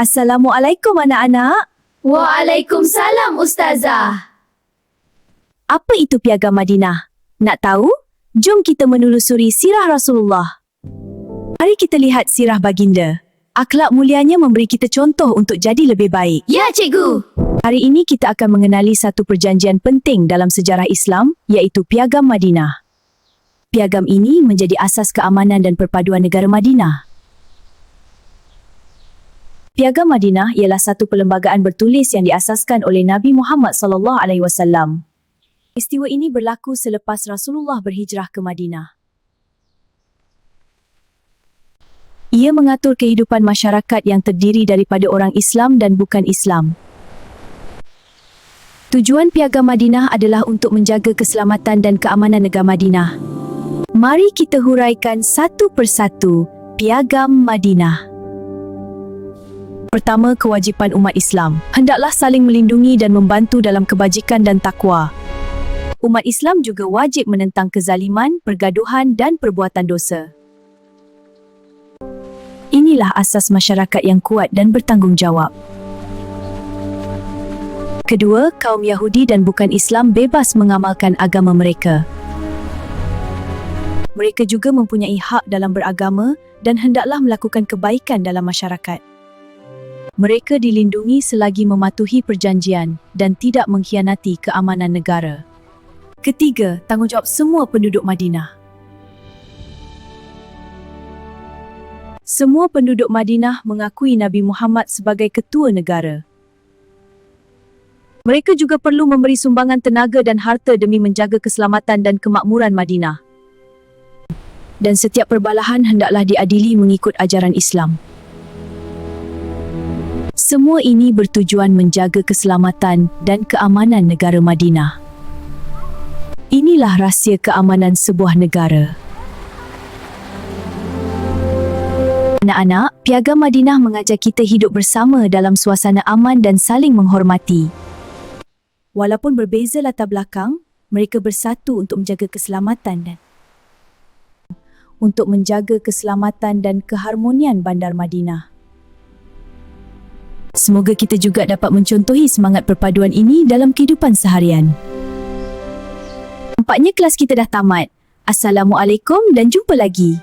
Assalamualaikum anak-anak. Waalaikumsalam Ustazah. Apa itu Piagam Madinah? Nak tahu? Jom kita menelusuri sirah Rasulullah. Mari kita lihat sirah baginda. Akhlak mulianya memberi kita contoh untuk jadi lebih baik. Ya, Cikgu. Hari ini kita akan mengenali satu perjanjian penting dalam sejarah Islam, iaitu Piagam Madinah. Piagam ini menjadi asas keamanan dan perpaduan negara Madinah. Piagam Madinah ialah satu perlembagaan bertulis yang diasaskan oleh Nabi Muhammad SAW. Peristiwa ini berlaku selepas Rasulullah berhijrah ke Madinah. Ia mengatur kehidupan masyarakat yang terdiri daripada orang Islam dan bukan Islam. Tujuan Piagam Madinah adalah untuk menjaga keselamatan dan keamanan negara Madinah. Mari kita huraikan satu persatu Piagam Madinah. Pertama, kewajipan umat Islam. Hendaklah saling melindungi dan membantu dalam kebajikan dan takwa. Umat Islam juga wajib menentang kezaliman, pergaduhan dan perbuatan dosa. Inilah asas masyarakat yang kuat dan bertanggungjawab. Kedua, kaum Yahudi dan bukan Islam bebas mengamalkan agama mereka. Mereka juga mempunyai hak dalam beragama dan hendaklah melakukan kebaikan dalam masyarakat. Mereka dilindungi selagi mematuhi perjanjian dan tidak mengkhianati keamanan negara. Ketiga, tanggungjawab semua penduduk Madinah. Semua penduduk Madinah mengakui Nabi Muhammad sebagai ketua negara. Mereka juga perlu memberi sumbangan tenaga dan harta demi menjaga keselamatan dan kemakmuran Madinah. Dan setiap perbalahan hendaklah diadili mengikut ajaran Islam. Semua ini bertujuan menjaga keselamatan dan keamanan negara Madinah. Inilah rahsia keamanan sebuah negara. Anak-anak, Piagam Madinah mengajar kita hidup bersama dalam suasana aman dan saling menghormati. Walaupun berbeza latar belakang, mereka bersatu untuk menjaga keselamatan dan keharmonian bandar Madinah. Semoga kita juga dapat mencontohi semangat perpaduan ini dalam kehidupan seharian. Nampaknya kelas kita dah tamat. Assalamualaikum dan jumpa lagi.